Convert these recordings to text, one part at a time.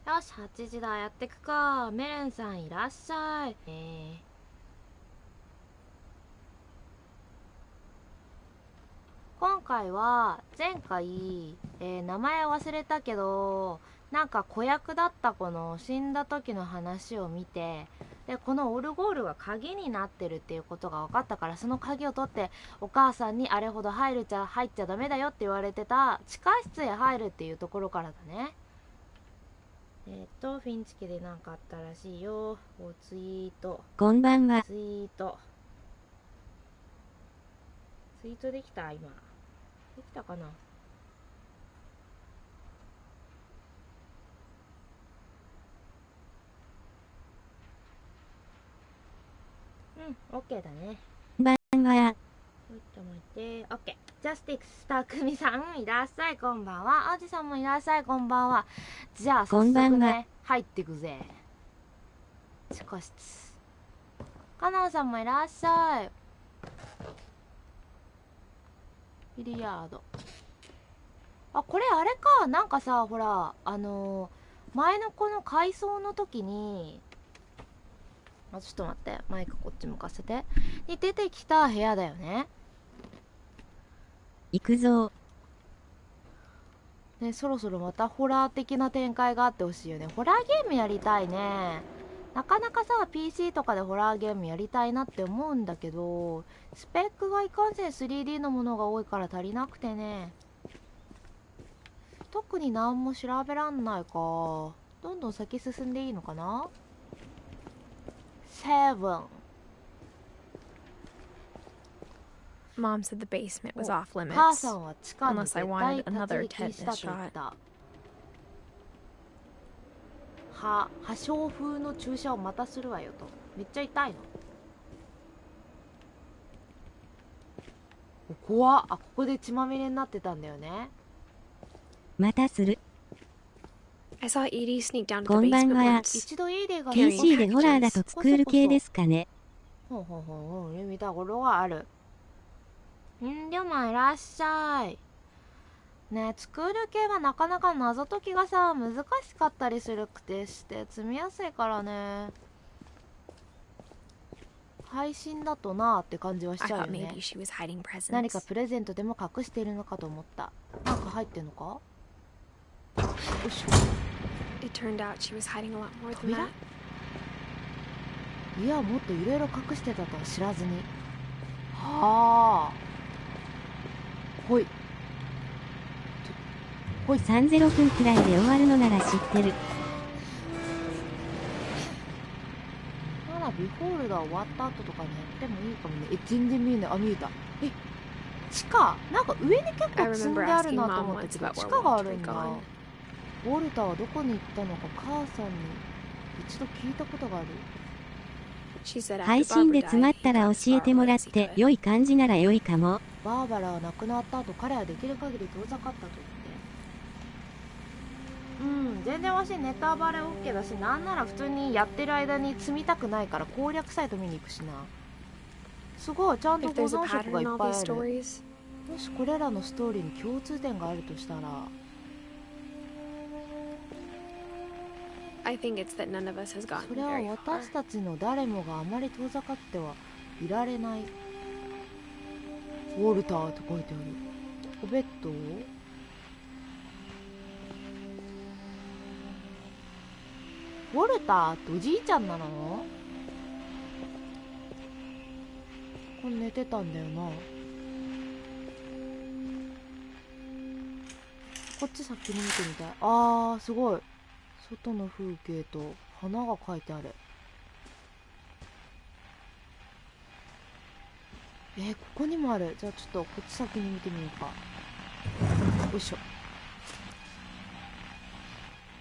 よし、8時だ、やってくか。メレンさんいらっしゃい。今回は前回、名前忘れたけど、なんか子役だった子の死んだ時の話を見て、でこのオルゴールが鍵になってるっていうことが分かったから、その鍵を取ってお母さんにあれほど入っちゃダメだよって言われてた地下室へ入るっていうところからだね。フィンチ家でなんかあったらしいよ。ツイート。こんばんは。ツイートできた？今できたかな。うん、OK だね。こんばんは。ちょっと待って、OK。ジャスティクスタクミさんいらっしゃい、こんばんは。アジさんもいらっしゃい、こんばんは。じゃあ早速ね、入ってくぜ。地下室。カナンさんもいらっしゃい。ビリヤード。あ、これあれか。なんかさ、ほら前のこの改装の時に、ちょっと待って、マイクこっち向かせて、に出てきた部屋だよね。行くぞね、そろそろまたホラー的な展開があってほしいよね。ホラーゲームやりたいね。なかなかさ PC とかでホラーゲームやりたいなって思うんだけど、スペックがいかんせん 3D のものが多いから足りなくてね。特に何も調べらんないか。どんどん先進んでいいのかな。7。Mom said the basement was off 母 limits さんは地下に unless 絶 I 対 wanted 立 another ち入りした tetanus と言っ shot. た。破傷風の注射をまたするわよと。めっちゃ痛いの。怖っ。あ、ここで血まみれになってたんだよね。またする。 I saw Edie sneak down to こ the んばん basement は。 once. 一度イーデーが PC でホラーだとスクール系ですかね。ほうほうほう、見たことがある。りょまいらっしゃい。ね、スクール系はなかなか謎解きがさ難しかったりするくてして積みやすいからね。配信だとなーって感じはし I ちゃう thought よね。 maybe she was hiding 何か presents. プレゼントでも隠しているのかと思った。なんか入ってんのか。よいしょ。 It turned out she was hiding a lot more than 扉？ that. いや、もっといろいろ隠してたとは知らずに。はあ。ほい。ほい。30分くらいで終わるのなら知ってる。ならビフォールダー終わった後とかにやってもいいかもね。全然見えない。あ、見えた。地下なんか上に結構積んであるなと思ったけど、地下があるんだ。ウォルターはどこに行ったのか母さんに一度聞いたことがある。配信で詰まったら教えてもらって良い感じなら良いかも。バーバラは亡くなった後、彼はできる限り遠ざかったと言って。全然わしネタバレ OK だし、なんなら普通にやってる間に積みたくないから攻略サイト見に行くしな。すごい、ちゃんと保存食がいっぱいある。もしこれらのストーリーに共通点があるとしたら、I think it's that none of us has gotten それは very far. 私たちの誰もがあまり遠ざかってはいられない。ウォルターと書いてある。おベッドをウォルターっておじいちゃんなの？これ寝てたんだよな。こっち先に見てみたい。あー、すごい。外の風景と花が描いてある。ここにもある。じゃあちょっとこっち先に見てみようか。よいしょ。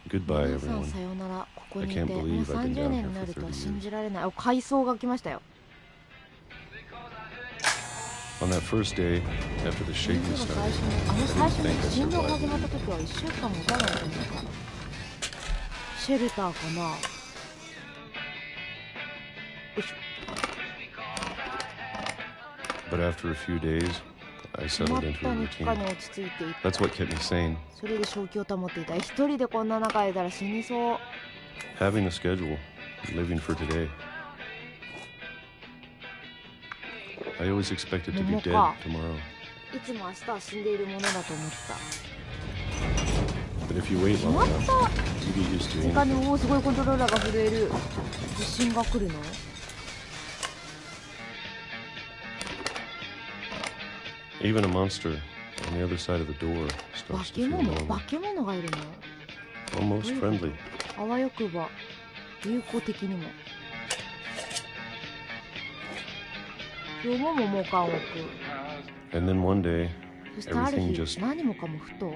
Goodbye, 皆さん everyone. さようなら。ここにい I て can't もう believe I've been 30 down 年 here にな for るとは30信 years. じられない。お、海藻が来ましたよ。 On that first day, after the 最 shaking 初 started, の最初 I に didn't think I 振動が survived. 始まった時は1週間持たないと思うから。シェルターかな。よいしょ。 But after a few days, I 決ま settled っ into た a 日 routine. 課に落ち着いていった。 That's what kept me sane. それで正気を保っていた。一人でこんな中いたら死にそう。 Having a schedule, living for today. I always expected to be dead tomorrow. いつも明日は死んでいるものだと思ってた。 But if you wait 決 long まっ enough, た。 you get used to 時間に anything. すごいコントローラーが震える。地震が来るの？ Even a monster on the other side of the door 化 starts け to feel 物？ normal. 化け物がいるの？ Almost friendly. あわよくば友好的にも。今日も桃缶を置く。 And then one day, そしてある everything 日 just 何もかもふと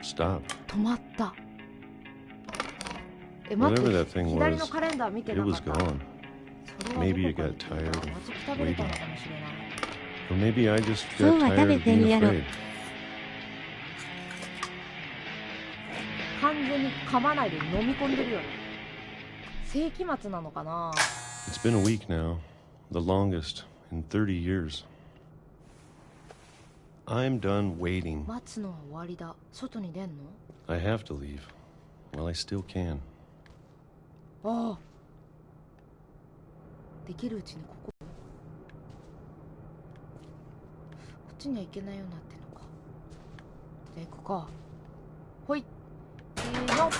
stopped. 止まった。待って Whatever that thing 左の was, カレンダー見て it なか was った。 gone. それは Maybe ど it こか got で tired 待ちくたびれたのかもしれない。 Or maybe I just そう got は tired 食べ of て being みやろ。 afraid. 完全に噛まないで飲み込んでるよね。世紀末なのかな。 It's been a week now, the longest in 30 years. I'm done waiting. 待つのは終わりだ。外に出んの？ I have to leave while I still can. ああ。できるうちにこっちには行けないようになってんのか。じゃあ行くか。ほい。よっ。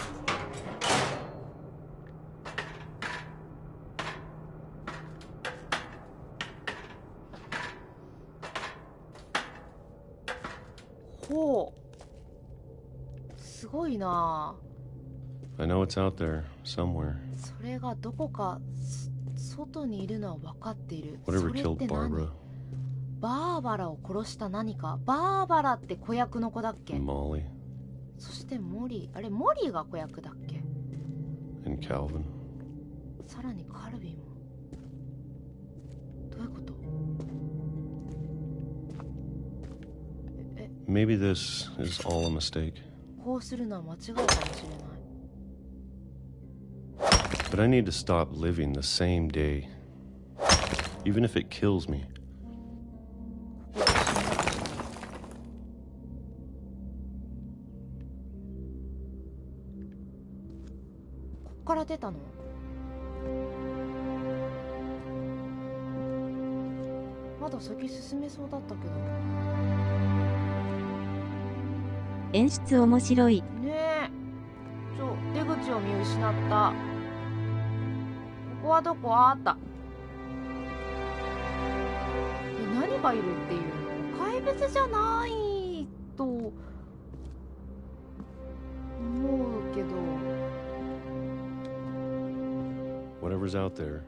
ほう。すごいな。 I know it's out there somewhere. それがどこか外にいるのは分かっている。そ Whatever れっ killed て何？ Barbara, バーバラを殺した何か。バーバラって子役の子だっけ？ Molly, そしてモリー。あれモリーが子役だっけ？ and Calvin. さらにカルビンも。どういうこと？ Maybe this is all a mistake. こうするのは間違いかもしれない。 But I need to stop living the same day, even if it kills me. こっから出たの？まだ先進めそうだったけど。演出面白い。ねえ。出口を見失った。ここはどこ？あった。何がいるっていうの？怪物じゃないと思うけど。 Whatever's out there,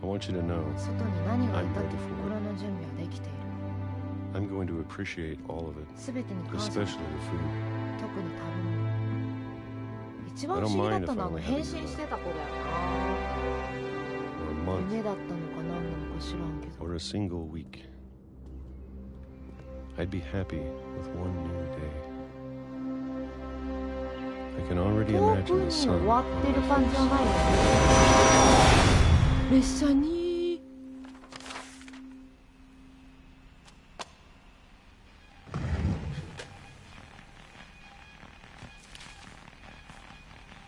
I want you to know 外に何がいたって心の準備はできている。 I'm going to appreciate all of it, すべてに感謝。 especially the food. 特に食べ物。一番不思議だったのは変身してた子だよ Or a な。 month, 夢だったのか何なのか知らんけど。 or a single week. I'd be happy with one new day. I can already 遠 imagine く the に sun. 終わってる感じはないよね。列車に。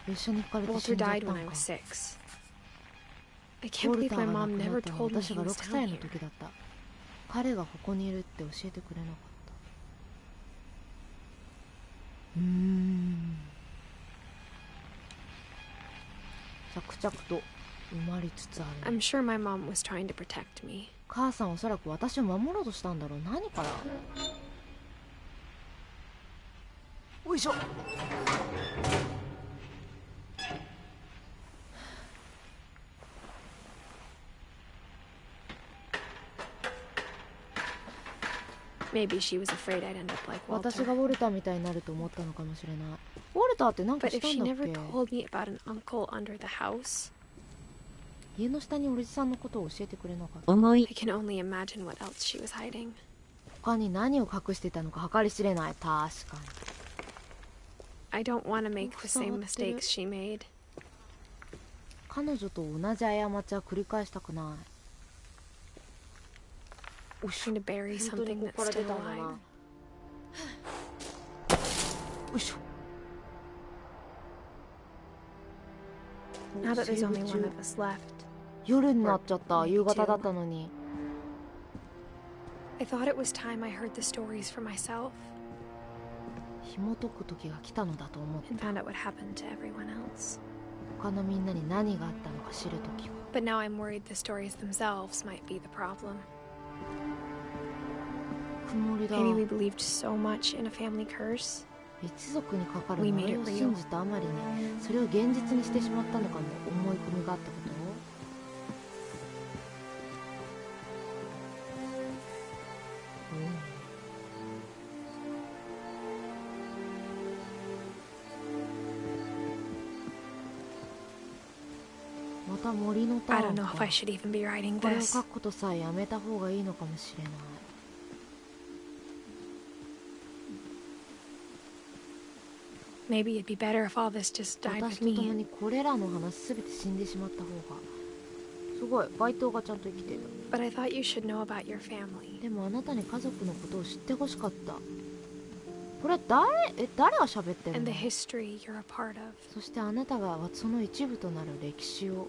列車にひかれて死 Walter んじゃっ died た when I んか。 was 6. I ウ can't ォル believe ター my が亡 mom くな never ったのは told me 私 he が was 6歳 down の here. 時だった。彼がここにいるって教えてくれなかった。着々と埋まりつつある、ね。 I'm sure my mom was trying to protect me. 母さんおそらく私を守ろうとしたんだろう。何から？おいしょ。Maybe she was afraid I'd end up like 私 Walter. がウォルターみたいになると思ったのかもしれない。ウォルターって何か But し if た she んだっ never け？ told me about an uncle under the house, 家の下におじさんのことを教えてくれなかった。重い I。can only imagine what else she was hiding. 他に何を隠してたのか計り知れない。確かに。 I don't want to make the same 触ってる。 mistakes she made. 彼女と同じ過ちは繰り返したくない。おしょ Trying to bury 本当に something ここ that's から出 still たんだ alive. な。おいしょ。 Now that there's セーブ only 中 one of us left, 夜になっちゃった。 Maybe 夕方だったのに。 I thought it was time I heard the stories for myself 紐解く時が来たのだと思っ and た。 found out what happened to everyone else. 他のみんなに何があったのか知る時は。 But now I'm worried the stories themselves might be the problem. 曇りだ。 Maybe we believed so much in a family curse. 一族にかかる We 呪 made い it を real. 信じたあまりにそれを現実にしてしまったのかも。思い込みがあったこと。また森のタ I ー don't ン know if か。 I should even be writing これを this. 書くことさえやめた方がいいのかもしれない。Maybe it'd be better if all this just died 私 with と共 me. にこれらの話すべて死んでしまった方が。すごい街灯がちゃんと生きてる。 But I thought you should know about your family. でもあなたに家族のことを知ってほしかった。これ誰が喋ってる And の？ the history you're a part of. そしてあなたがその一部となる歴史を。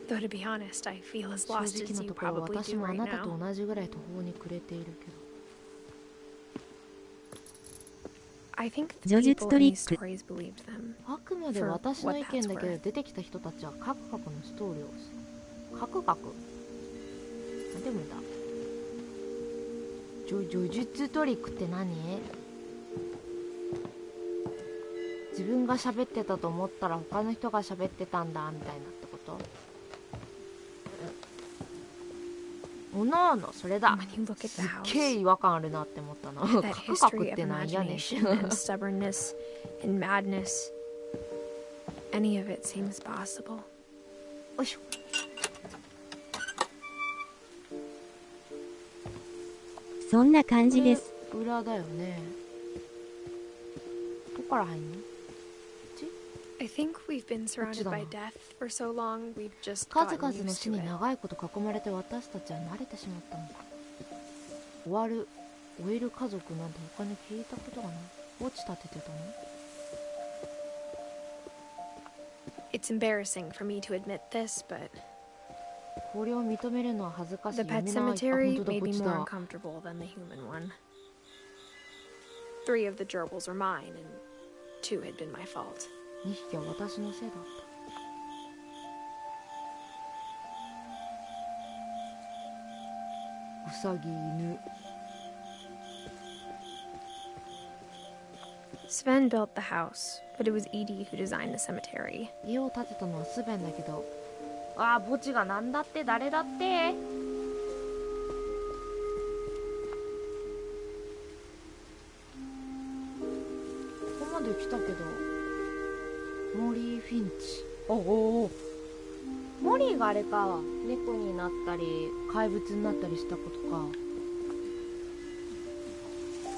Though to be honest, I feel as 正 lost 直 as な you ところ probably 私 do もあ right なたと now. 同じぐらい途方に暮れているけど。 I think the 叙述 people ト in リ these ック。 stories believed them. あくまで For 私の意見 what だ that's けど worth. 出てきた人たちはカクカクのストーリーをカクカクなんでもだ。叙述トリックって何？自分が喋ってたと思ったら他の人が喋ってたんだみたいなってこと？おのおのそれだ。 When you look at す the っ house, げえ違和感あるなって思ったの。 that カクカク history っ of てなんやねん。 imagination and stubbornness and madness, any of it seems possible. よいしょ。そんな感じです。これ裏だよね。どこから入んの？ I think we've been surrounded by What's death for so long, we've just 数 gotten 々の used 死 to に it. 長いこと囲まれて私たちは慣れてしまったのか。終える家族なんて他に聞いたことがない。落ちたててたの？ It's embarrassing for me to admit this, but これを認めるのは恥ずかしい。 the や pet めな。あ、本 cemetery 当だ、 may こっ be ち more だ。 uncomfortable than the human one. 3 of the gerbils were mine, and 2 had been my fault. 2匹は私のせいだった。うさぎ犬。 Sven built the house, but it was Edie who designed the cemetery. 家を建てたのはスベンだけど、ああ、墓地がなんだって誰だって。ここまで来たけど、モリー・フィンチ。おお。モリーがあれか、猫になったり怪物になったりしたことか。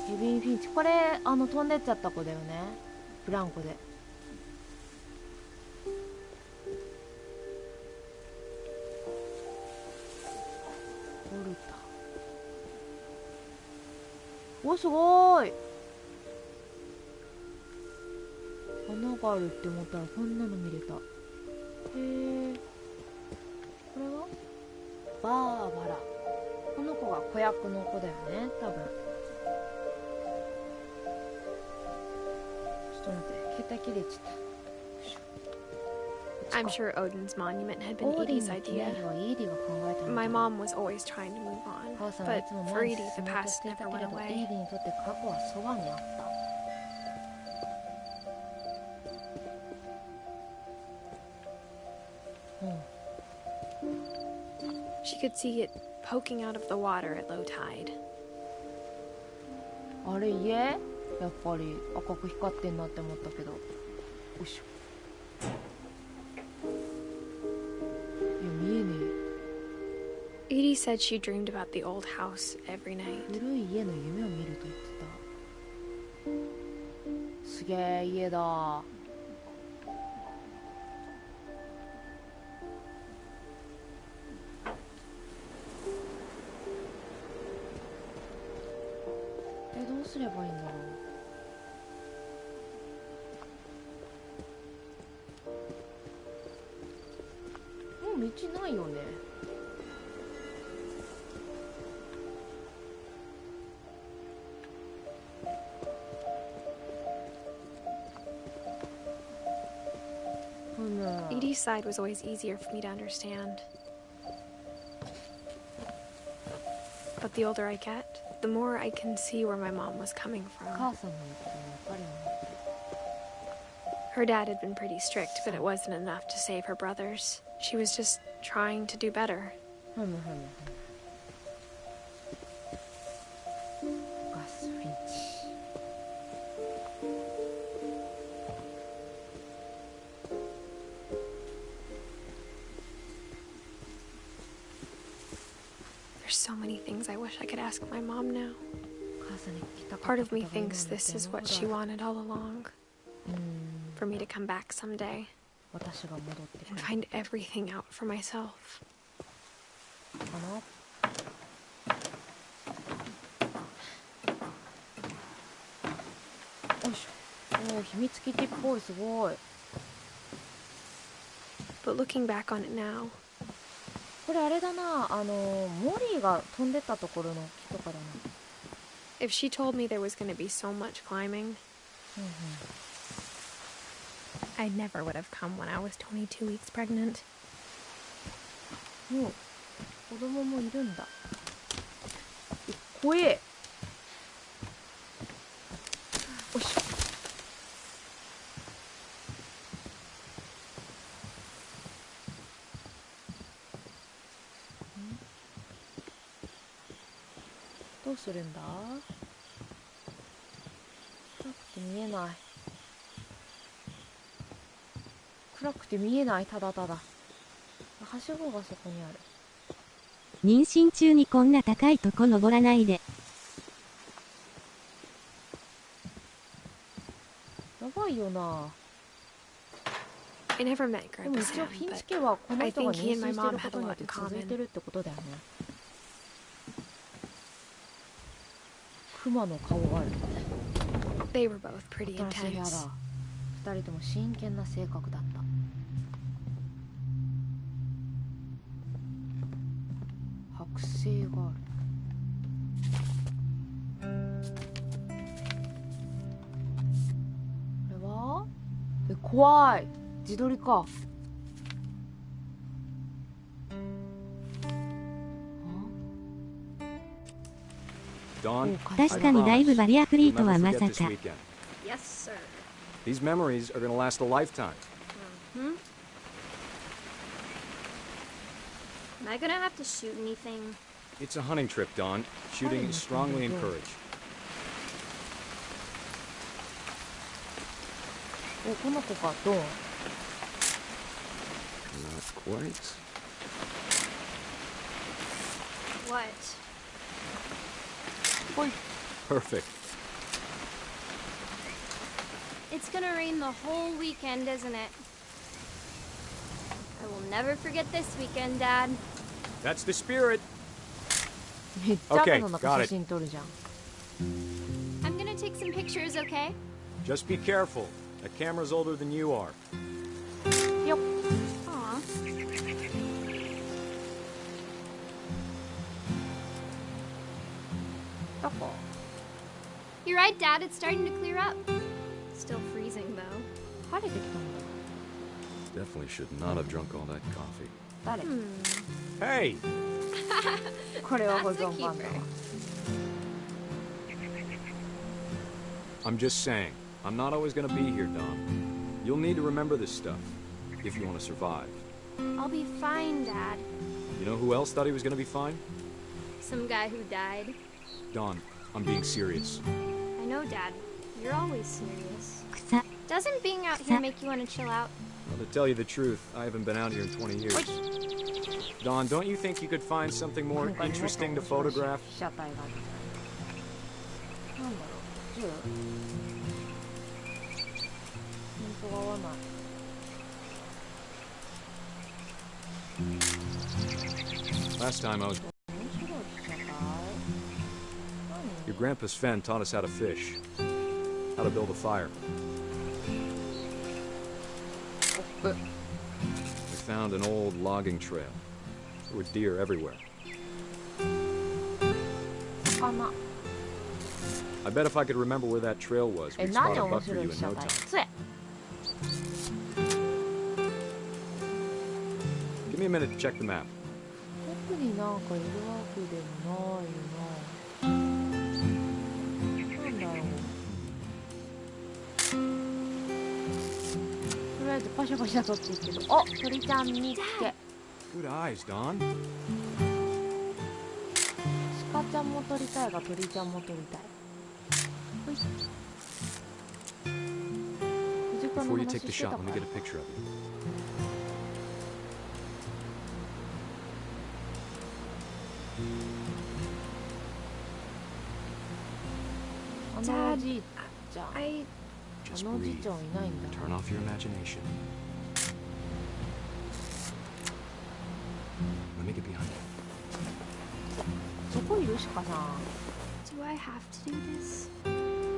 ケビン・フィンチ、これ飛んでっちゃった子だよね。ブランコで。オルタ。お、すごーい。穴があるって思ったらこんなの見れた。へえ。これはバーバラ。この子が子役の子だよね、多分。ちょっと待って、携帯切れちゃった。 I'm sure Odin's monument had been オーディ Edie's の記念 idea. 碑はイーディが考えたんだ。 My mom was always trying to move on, 母さんはい but つも for 前に Edie, 進 the もうと past していた never けれ went ど、イ away. ーディにとって過去はそばにあった。 She could see it poking out of the water at low tide. あれ家？やっぱり赤く光ってんなって思ったけど。よいしょ。いや見えね Edie said she dreamed about the old house every night. え。古い家の夢を見ると言ってた。すげえ家だ。すればいいんだろう。もう道ないよね。Edie's side was always easier for me to understand. But the older I get, the more I can see where my mom was coming お from. 母さんの言ってもわかるよね。 Her dad had been pretty strict, but it wasn't enough to save her brothers. She was just trying to do better. ふむふむふむ。ガスフィンチ。There's so many things I wish I could ask my mom now. お母さんに聞きたかった Part こ of とが me 今の thinks this is what she 電話だ。 wanted all along, うん、 for me to come back someday 私が戻ってく and る find everything out for myself. かな。よいしょ。おお、秘密基地っぽい、すごい。 But looking back on it now, これあれだな、モリーが飛んでたところの木とかだな。 if she told me there was going to be so much climbing, うんうん。 I never would have come when I was 22 weeks pregnant. もう子供もいるんだ。怖え。おいしょ。どうするんだ。暗くて見えない。暗くて見えない、ただただ。はしごがそこにある。妊娠中にこんな高いとこ登らないで。やばいよな。 I never met でも Grandpa 一応 Sam, フィン but チ家はこの I 人が think 妊 he 娠 and し my てる mom こ had と a によっ lot て in 続い common. てるってことだよね。クマの顔がある。 They were both pretty 新しいや intense. だ。二人とも真剣な性格だった。剥製がある。これは怖い。自撮りか。 Dawn, 確かにだいぶバリアフリーとは we'll ま never さ forget this か。 weekend. Yes, sir. These memories are going to last a lifetime. Hmm? Am I gonna have to shoot anything? It's a hunting trip, Dawn. Shooting is strongly encouraged. お、この子か、ドン。 Not quite. What? ほい。 Perfect. It's gonna rain the whole weekend, isn't it? I will never forget this weekend, Dad. That's the spirit. めっちゃ雨 Okay, の中 got 写 it. 真撮るじゃん。 I'm gonna take some pictures, okay? Just be careful. That camera's older than you are. よっ。 Aw. どこ？ You're right, Dad. It's starting to clear up. Still freezing, though. 晴れてきたんだ。 Definitely should not have drunk all that coffee. 誰？ Hey! これは保存版だわ。 I'm just saying, I'm not always going to be here, Dom. You'll need to remember this stuff if you want to survive. I'll be fine, Dad. You know who else thought he was going to be fine? Some guy who died. Don, I'm being serious. I know, Dad. You're always serious. 草。 Doesn't being out here make you want to chill out? Well, to tell you the truth, I haven't been out here in 20 years. Don, don't you think you could find something more なんかね interesting to photograph? 被写体がある。なんだろう。銃？ピントが合わない。 Last time I was... 面白い被写体？何？ Your grandpa Sven taught us how to fish, how to build a fire. We found an old logging trail. There were deer everywhere. 魚 I bet if I could remember where that trail was, え、 we'd 何 spot a 面 buck for 白 you い in 被写 no 体 time. つえ Give me a minute to check the map. 特になんかいるわけでもないよな。なんだろう。とりあえずパシャパシャ撮っていくけど、お、鳥ちゃん見っけ。 Good eyes, Don. 鹿ちゃんも撮りたいが鳥ちゃんも撮りたい。ほい。藤子の Before you 話 take し the てた shot, か let me ら get a picture of you. あのおじいちゃん、あ Just のおじい breathe. ちゃんいないんだ。 Turn off your imagination. Let me get behind you. そこいる鹿さん。 Do I have to do this?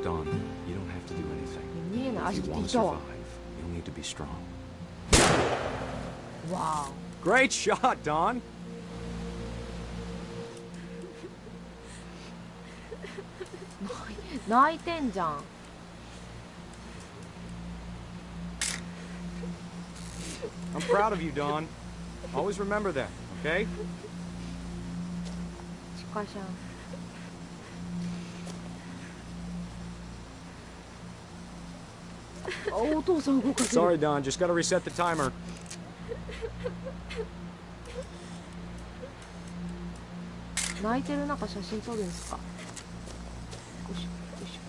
Don, you don't have to do anything. 見えない。 If 足 you で want い to たわ。 survive, you'll need to be strong. わ Great shot, Don. お。泣いてんじゃん。I'm proud of you, Don. Always remember that, okay? 鹿ちゃん。あ、お父さん動かせる。 Sorry, Don. Just gotta reset the timer. 泣いてる中写真撮るんですか。よいしょよいし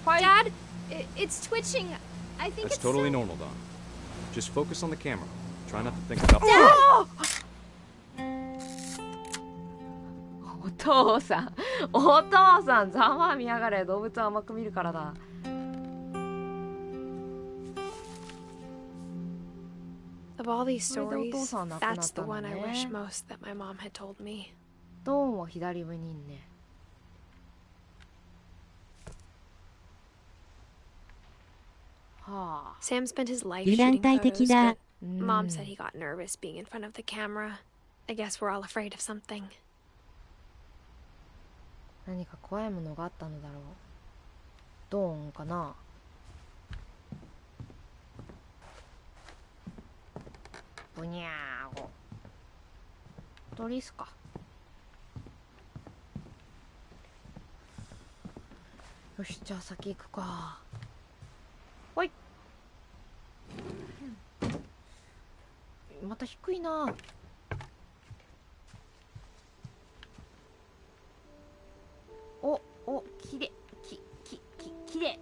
ょ。はい。 Dad, it's twitching. I think That's it's totally so... normal, Don. Just focus on the camera. Try not to think about. お父さん、お父さん、ざまあ見やがれ。動物は甘く見るからだ。 Of all these それでお父 stories, さん亡くなっ that's the たの one I wish ね。 most that my mom had told me. ドーンは左上にいんね。はあ。 Sam spent his life 油断 shooting 大敵 photos, だ。 but Mom said he got nervous being in front of the camera. I guess we're all afraid of something. 何か怖いものがあったのだろう。ドーンかな。ブニャーゴ。鳥っすか。よし、じゃあ先行くか。ほい。また低いな。お、きれ、きれ、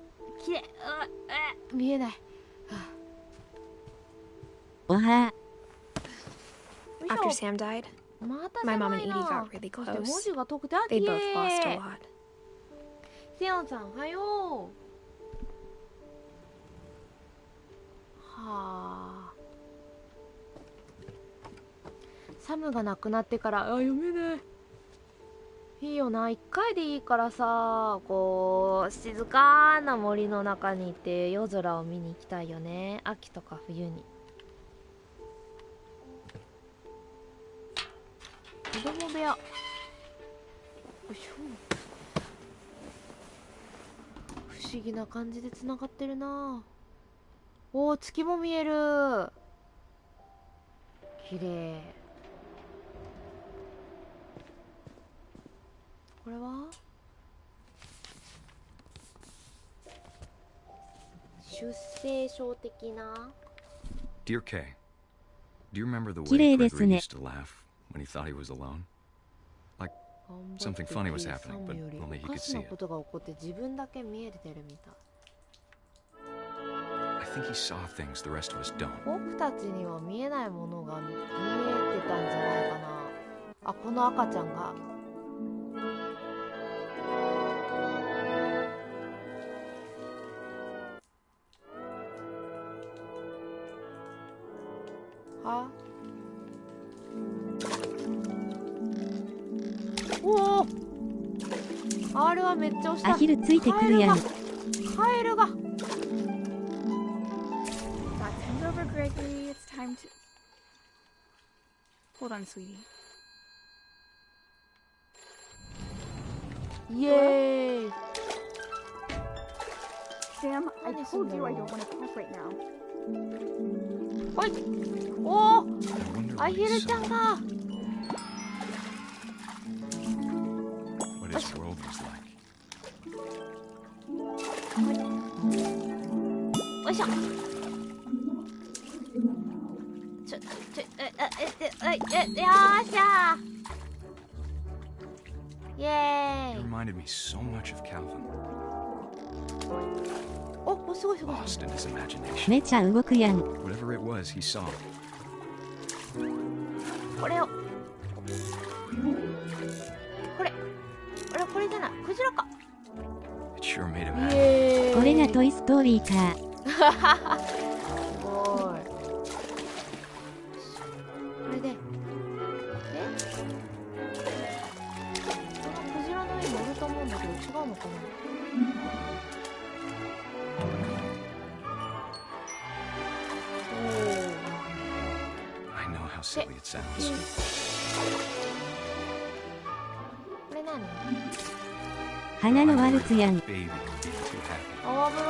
見えない。おは After Sam died, また my 狭 mom and い Edie な。 got really そして文 close. 字が遠くて、あ、 They き both れ lost い。a lot. セヨンさん、おはよう。はあ。サムが亡くなってから、あ、読めない。いいよな、一回でいいからさ、こう静かな森の中に行って夜空を見に行きたいよね。秋とか冬に。子供部屋。よいしょ。不思議な感じでつながってるな。おお、月も見える。綺麗。これは出生症的な。 Dear Kay, do you remember the 綺 way 麗です Gregory ね。 used to laugh when he thought he was alone? Like something funny was happening, but only he おか could し see な it. ことが起こって自分だけ見えてるみたい。 I think he saw things the rest of us don't. 僕たちには見えないものが見えてたんじゃないかな。あ、この赤ちゃんが。はおお、R はめっちゃ押した。アヒルついてくるやん。カエルが。 That's over, Gregory. It's time to. Hold on, sweetie. イエーイ。 Sam, I told you I don't want to talk right now. ほい。おお、アヒルちゃんが。What his world was like. よいしょ。よーしゃー。イエー It イ。 reminded me so much of Calvin. お、すごいすごい。 Lost in his imagination. めちゃ動くやん。 Whatever it was, he saw. これを。これじゃない。クジラか。 It sure made him イ happy. エーイ。これがトイストーリーか。すごい。これで。このクジラの上に乗ると思うんだけど違うのかな。 I know how silly it sounds. これ何？花のワルツやん。 Baby would be too happy. 泡風呂。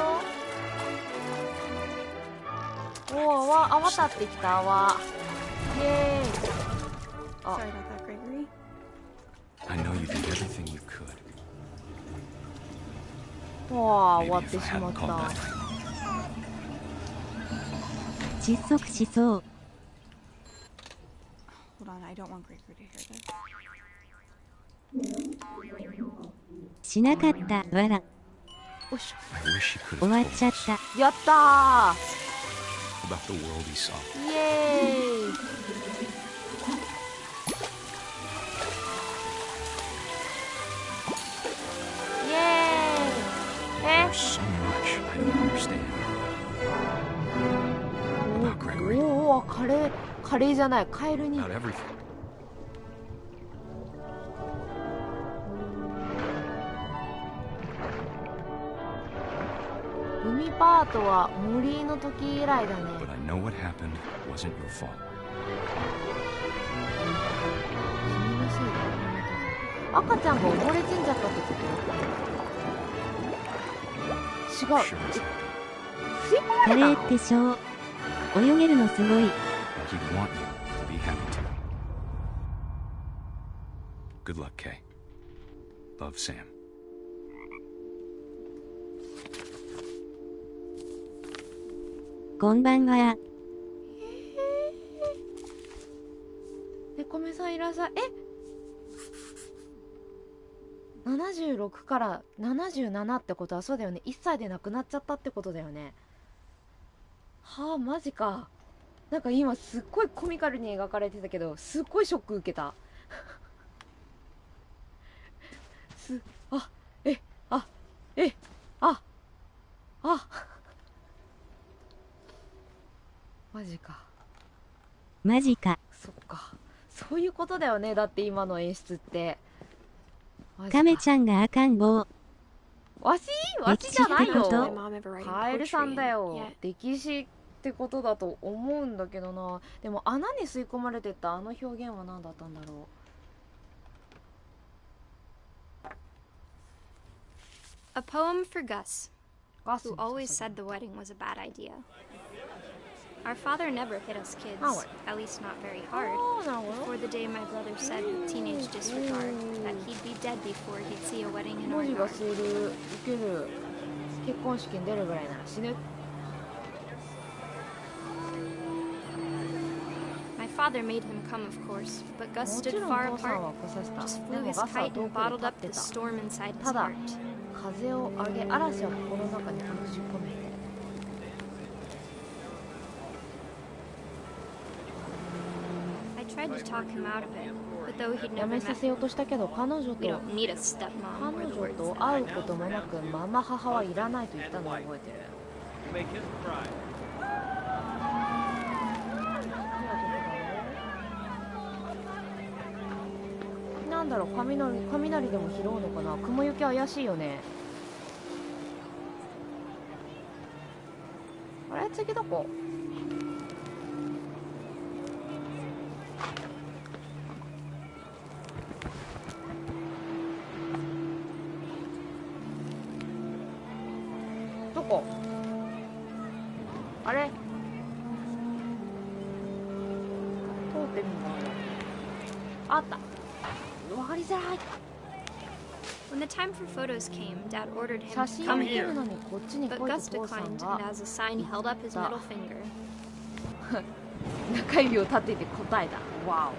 おお、泡立ってきた泡。イエーイ。 Sorry about that, Gregory. I know you did everything you could. わあ、終 Maybe わっ if て I しま hadn't っ called た。 that night. 窒息しそう。 Hold on, I don't want Gregory to hear this. しなかったわら。よいし I wish he could 終 have わ told っちゃっ us た。ょ。やったー。 about the world he saw. イエーイ。イエーイ。There's so much I don't understand about Gregory, おお、カレーじゃない、カエルに。 about everything. 海パートは森の時以来だね。 But I know what happened wasn't your fault. 君のせいだ。赤ちゃんが溺れ死んじゃったってこと？違う。 Sure as 吸い込まカレれた。ーって小。泳げるのすごい。 like he'd want you to be happy too. Good luck, Kay. Love, Sam. こんばんは。猫目さんいらっしゃい。76から77ってことはそうだよね。1歳で亡くなっちゃったってことだよね。はあ、マジか。なんか今すっごいコミカルに描かれてたけど、すっごいショック受けた。マジか。マジか。そっか。そういうことだよね。だって今の演出って。マジか。カメちゃんが赤ん坊。わしじゃない歴史ってこよ。 My mom ever writing カエルさん poetry だよ。 yet. 歴史ってことだと思うんだけどな。でも穴に吸い込まれてったあの表現は何だったんだろ A poem for Gus, う。ガス who に always 捧げ said the wedding was a bad idea. Our father never hit us kids, Oh. at least not very hard. あー、なるほ Before the day my brother said with teenage disregard that he'd be dead before he'd see a wedding in ど。 our 文字が yard. 吸える、受ける。結婚式に出るぐらいなら死ぬ。 My father made him come, of course, but Gus もち stood ろん far お父さん apart, は来させた。 just で flew も his ガスは kite 遠 and くで bottled 立っ up て the た。 storm inside his ただ heart. 風を上げ、嵐を心の中に封じ込めて。 I tried to talk him out of it, but though he'd や never めさ met せようとしたけど彼女 we と don't need a stepmom 彼 or the 女 words と that 会 I うこと know. もなくママ母はいらないと言ったのを覚えてる。 Make him cry. ななんだろう、雷でも拾うのかな。雲行き怪しいよね。あれ次どこ？どこ？あれ？通ってみるな。あった。わかりづらい。When the time for photos came, Dad ordered him 写 to 真を come 見て here. るのにこっちに来い But と Gus 父さん declined, が and as a sign, he held up his middle finger. 中指を立てて答えた。わ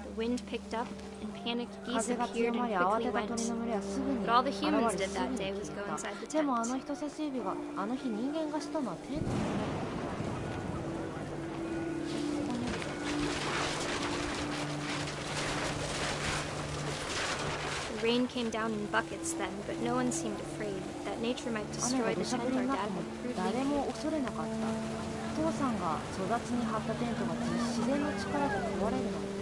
The wind picked up, and panicked お。 geese 風が appeared 強ま and り慌 quickly てた鳥 went. の群れはすぐに But all the 現 humans れ did すぐ that に day 消 was go え inside た。 the でもあ tent. の人差し指があの日人間がしたのはテント。 The rain came down in buckets then, but no one seemed afraid that nature might 雨 destroy が土 the 砂降 tent り our になっ dad ても had 誰 crudely も made. 恐れなかった。父さんが育ちに張ったテントが自然の力で壊れるなんて。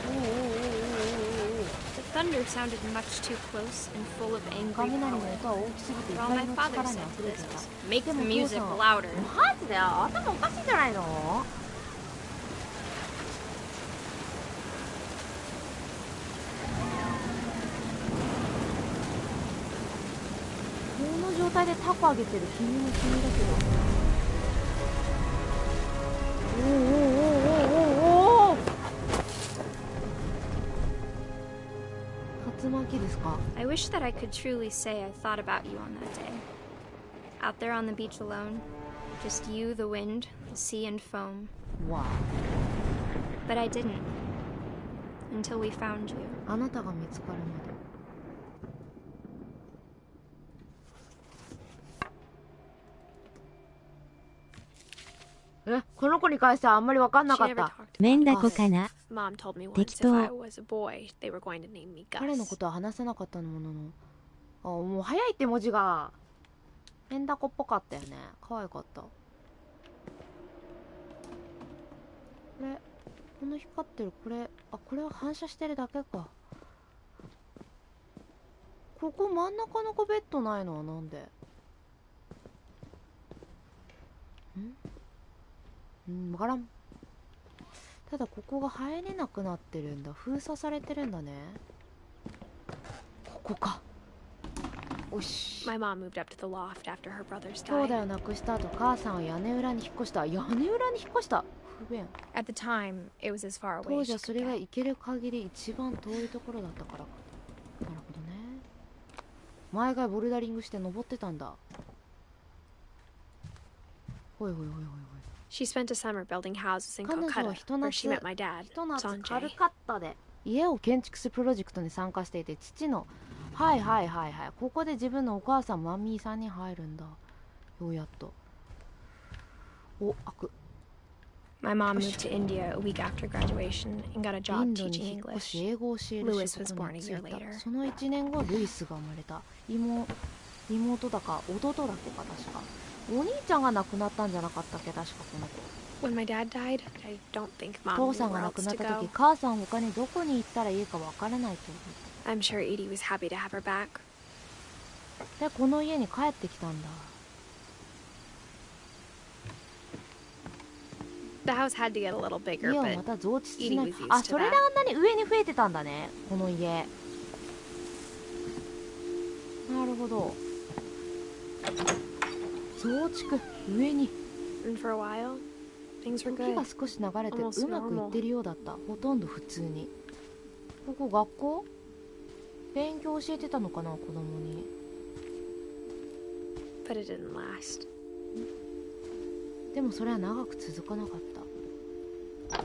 おおおおおおおお。 The thunder sounded much too close and full of angry 雷の power. 音は大きすぎて But all 怒 my りの father 力に said 溢 to れ this ていた。 was, make で the も父 music さんは louder. マジで頭おかしいんじゃないの？この状態でタコあげてる君も君だけど。おおおおおおおお。竜巻ですか？ I wish that I could truly say I thought about you on that day. Out there on the beach alone, just you, the wind, the sea, and foam. わ But I didn't. Until we found you. あ、あなたが見つかるまで。この子に関してはあんまり分かんな She かっ never た。 talked メン about ダコ us. かな。 Mom told me once 適 if 当。 I was a boy, they were going to name me 彼のこ Gus. とは話せなかったものの、あ、もう早いって文字がメンダコっぽかったよね。可愛かった。これ、この光ってるこれ、あ、これは反射してるだけか。ここ真ん中の子ベッドないのはなんで？わからん。ただここが入れなくなってるんだ。封鎖されてるんだね。ここか。おし。 My mom moved up to the loft after her brothers 兄弟 died. を亡くした後、母さんは屋根裏に引っ越した。屋根裏に引っ越した。不便。 At the time, it was as far away 当 as 時 she はそ could れが get. 行ける限り一番遠いところだったからか。なるほどね。前がボルダリングして登ってたんだ。ほいほいほいほいほい。 She spent a summer building houses in 彼女は Calcutta, ひと where 夏、 she met my dad, ひと夏カ Sanjay. ルカッタで家を建築するプロジェクトに参加していて、父のはいはいはいはい、ここで自分のお母さんマミーさんに入るんだ。ようやっと。お、開く。 My mom moved to India a week after graduation and got a イ job ンドに teaching 引っ越し English. 英語を教える Louis 仕 was 事 born に a 就い year た。 later. その1年後ルイスが生まれた。妹だか弟だっけか確か。お兄ちゃんが亡くなったんじゃなかったっけ確かこの子。 When my dad died, I don't think mom 父 knew さんが where 亡く else なっ to た時、 go. 母さん他にどこに行ったらいいか分からないと言っ I'm sure Edie was happy to have her back. た。で、この家に帰ってきたんだ。 The house had to get a little bigger, 家をま but た増築し Edie ない。 was used あ、 to それで that. あんなに上に増えてたんだね、この家。なるほど。増築、上に。 And for a while, things were 時が good. 少し流れて Almost うまくいってるようだった。ほとんど普通に。ここ学校？勉強教えてたのかな、子供に。 But it didn't last. でもそれは長く続かなかった。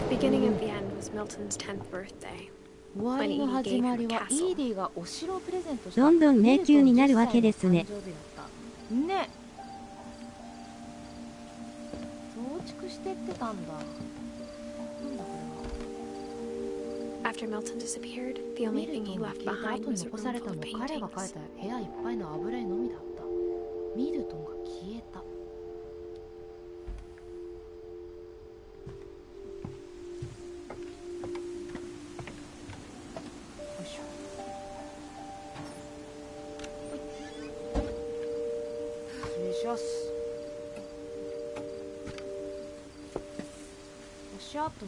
The beginning of the end was Milton's 10th birthday. 終わりの始まりはイーディがお城をプレゼントしたどんどん迷宮になるわけですね。ね。増築してってたんだ。なんだこ After Milton disappeared, the れは。 only ミル thing ト he ンが left 消えた behind 後に was a 残さ room れた full の of は彼が描い paintings. た部屋いっぱいの油絵のみだった。ミルトンがしよし。足跡もある。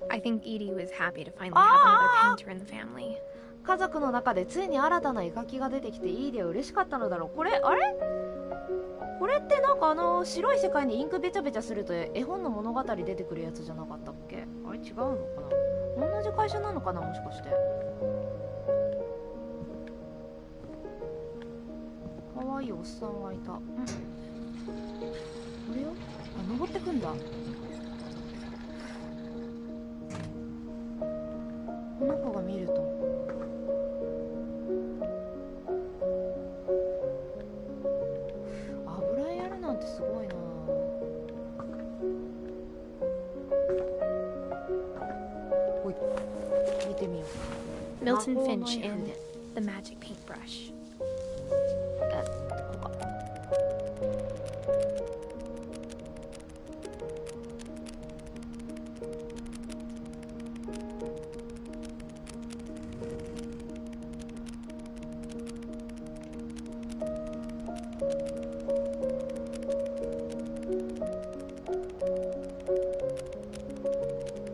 I think Edie was happy to finally have another painter in the family. 家族の中でついに新たな絵描きが出てきてイーディは嬉しかったのだろう。これあれ、これってなんか白い世界にインクべちゃべちゃすると絵本の物語出てくるやつじゃなかったっけ？あれ違うのかな？同じ会社なのかな、もしかして。かわいいおっさんがいた。これよ。あ、登ってくんだ。この子が見ると油絵やるなんてすごいな。ほい、見てみよう。 Milton Finch in The Magic Paintbrush. ここか。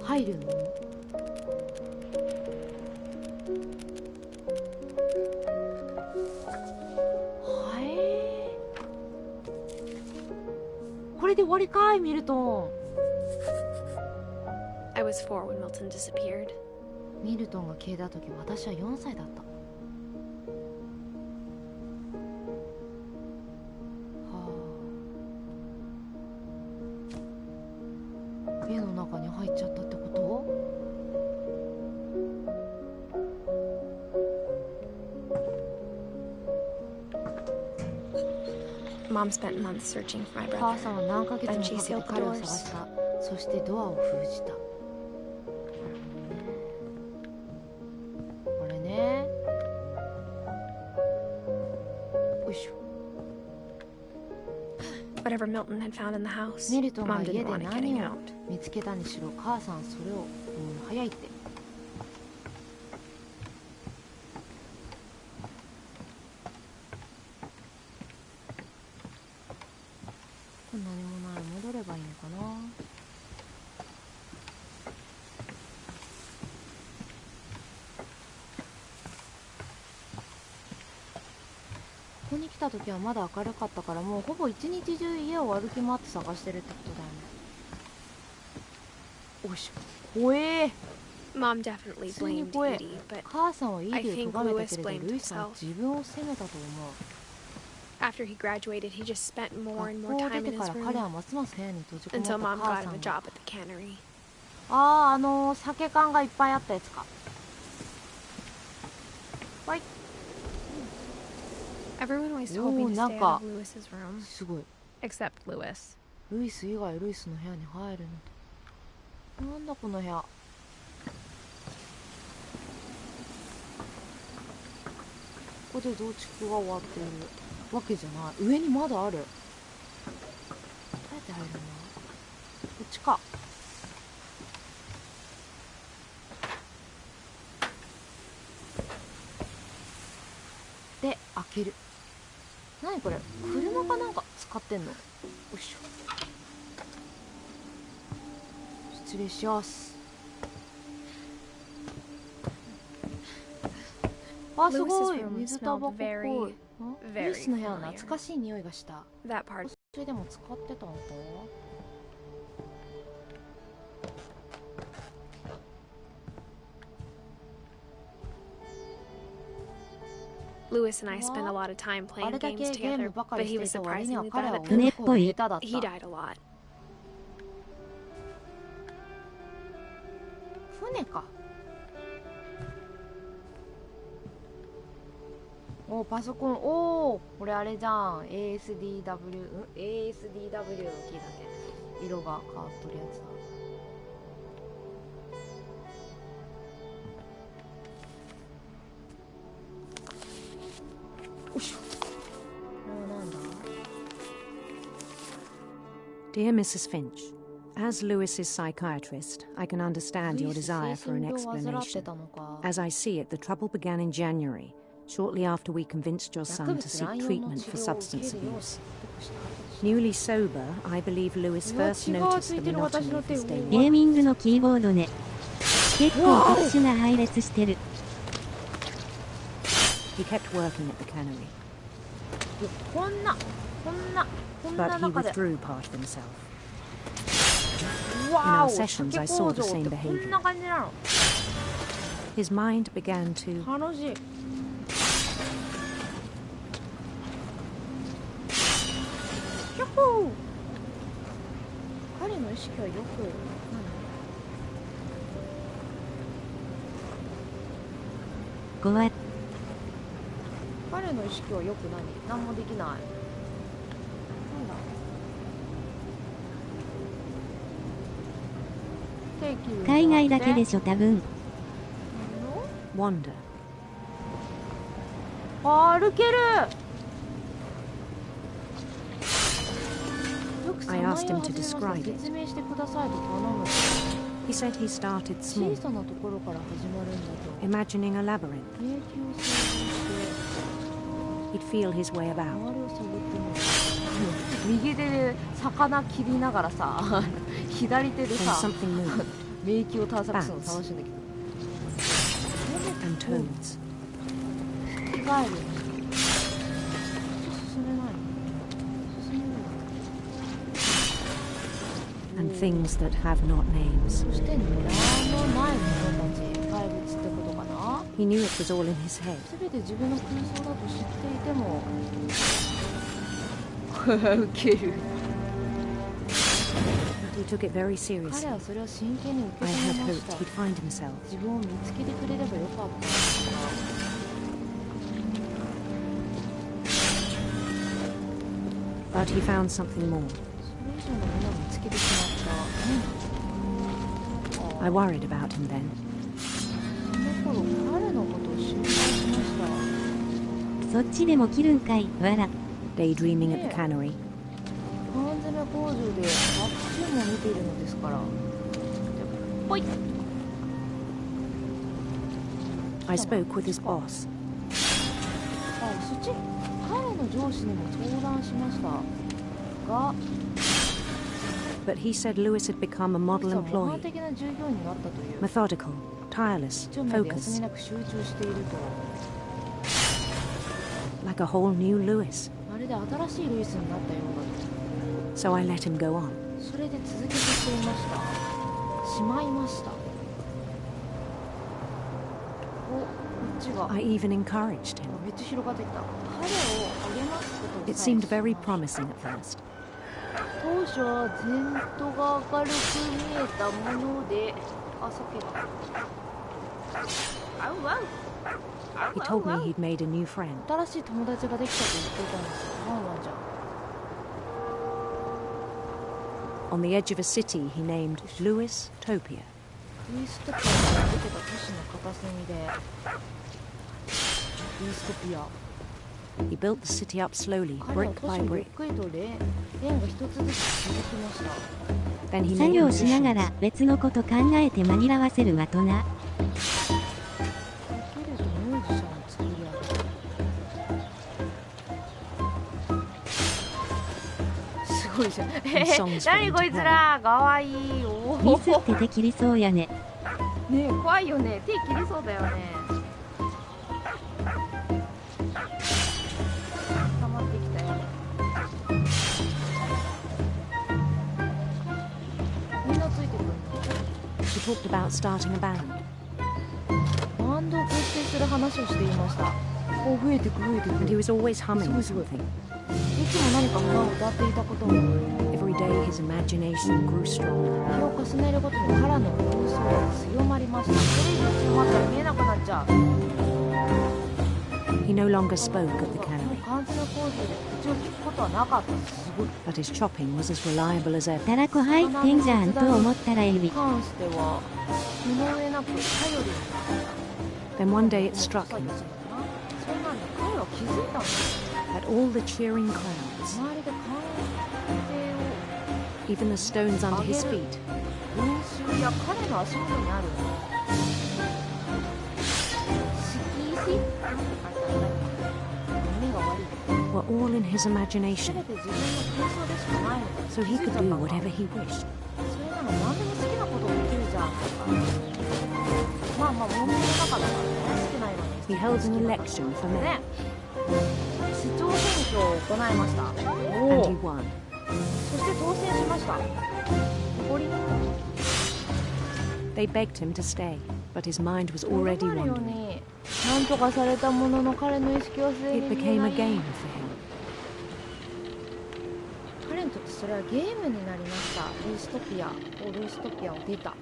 入るの？はい。これで終わりかい、ミルトン。I was 4 when Milton disappeared. ミルトンが消えた時、私は4歳だった。絵の中に入っちゃったってこと？ Mom spent months searching for my 母 brother. さんは何ヶ月も Then か she けて sealed the 彼を探 doors. した。そしてドアを封じた。これね。よいしょ。 Whatever Milton had found in the house, ミルトンが Mom 家 didn't で want it 何 getting を out. 見つけたにしろ、母さんそれを、早いって。何もない。戻ればいいのかな。ここに来た時はまだ明るかったから、もうほぼ一日中家を歩き回って探してるってことだよね。おいしょ。怖え。 Mom definitely 普通に blamed 怖え。 Edie, but 母さんはイーディを咎めたけれど、 I think Louis blamed ルイさんは自分を責めたと思う。 after he graduated, he just spent more and 学 more 校を time 出 in て his から彼は room ますます部屋に閉じこもった until Mom 母 got さ him ん a が。 job at the cannery. 酒缶がいっぱいあったやつか。はい。 Everyone was Ooh, hoping to stay out なんか of Louis's room, すごい。 except Louis. ルイス以外ルイスの部屋に入るの。なんだこの部屋。ここで増築が終わっているわけじゃない。上にまだある。どうやって入るんだ？こっちか。で、開ける。何これ？車かなんか使ってんの？よいしょ。失礼します。あ、すごい。水タバコっぽい。ルイスの部屋、懐かしい匂いがした。 That part. それでも使ってたのか？ Louis and I spent a lot of time あ playing れだ games けゲーム together, ばか but りし he て was いた割には surprisingly 彼 bad は at 女の them. 子が下手だっ He た。 died a lot. 船か。お、パソコン。おー、これあれじゃん。ASDW、ASDW のキーだけ色が変わっとるやつだ。よいしょ。これはなんだ？ Dear Mrs. Finch, As Lewis's psychiatrist, I can understand your desire for an explanation. As I see it, the trouble began in January, shortly after we convinced your son to seek treatment for substance abuse. Newly sober, I believe Lewis first noticed the monotony of his daily ゲーミングのキーボードね。結構特殊な配列してる。He kept working at the cannery, こんな but he 中で withdrew part of himself. わ In our お sessions, I saw the same こん behavior. な感じなの His mind began to 楽しいキャッホー彼の意識はよくごわ、彼の意識はよく何もできないなんだ定期海外だけでしょ多分。wander. 歩けるよく I 名前を asked him to 始めました describe it. 説明してくださいと頼む He said he started 小 small, さなところから始まるんだと imagining a labyrinth. 迷宮を想像して He'd feel his way 周り about. を探ってみる右手で魚切りながらさ左手で Then さ something moved, 迷宮を探索するの楽しいんだけど and toads. 着替える進めないの進めるの And things that have not names. そして名のない者たち怪物ってことかな He knew it was all in his head. 全て自分の空想だと知っていてもウケる He took it very 彼 seriously. はそれを真剣に受け I 止 had めまし hoped た he'd find himself. 自分を見つけてくれればよかった But he found something more. それ以上のものを見つけてしまった I worried about him then. その頃彼のことを心配しましたそっちでも切るんかい、わら。 Daydreaming at the cannery. 缶詰工場でワクチンも見ているのですからほい I spoke with his boss. あそっち彼の上司にも相談しましたが But he said Lewis had become a model 実は模範 employee. 的な従業員になったという Methodical, tireless, 一丁目で休み focused. なく集中していると Like a whole new Lewis. まるで新しいルイスになったようだ So I let him go on. とそれで続けてしまいましたしまいましたおこっちが I even encouraged him. めっちゃ広がってきた彼を励ますことを It さえ seemed し very ました promising at first. 当初は前途が明るく見えたものであ、避けたあうあう He told me he'd made a new friend. 新しい友達ができたと言っていたんですワンワンちゃん On the edge of a city he named Lewis Topia. ルイストピアから出てた都市の片隅でルイストピア He built the city up slowly, 彼は brick 都 by 市をゆっ brick. くりとレーンが一つずつ続きました Then he 作 made 業しなが positions. ら別のこと考えて紛らわせる大人。けれどミュージシャンを作り上げたすごいじゃん何こいつらかわいいおミスって手切りそうやね。ねえ怖いよね手切りそうだよね溜まってきたよみんなついてくる He talked about starting a band. バンドを結成する話をしていましたお増えてく増えてく And he was always humming It's something. いつも何か歌を歌っていたことも Every day his imagination grew stronger. 日を重ねるごとに彼の空想が強まりましたそれ以上強まったら見えなくなっちゃう He no longer spoke at the もう cannery, 缶詰工場で口を聞くことはなかったすごい but his chopping was as reliable as ever. たらこ入ってんじゃんと思ったらエにビ。関しては身の上なく頼りになった Then one day it struck そう him なんだ彼は気づいたんです that all the cheering crowds, 周りで歓声を even even the stones under his feet. 群衆や彼の足元にある敷石目が悪い were all in his 全 imagination, て自分の空想でしかないの so he could do whatever he wished. それなの何でも好きなことをできるじゃんまあまあ問題の中だからね少ないのに He held an election for ね mayor, 市長選挙を行いました and お he お won. そして当選しました残り They begged him to stay, but his mind was とど already まるよう wandering. になんとかされたものの彼の意識はすでに It 見え became な a い game for him. 彼にとってそれはゲームになりましたルーストピアを出た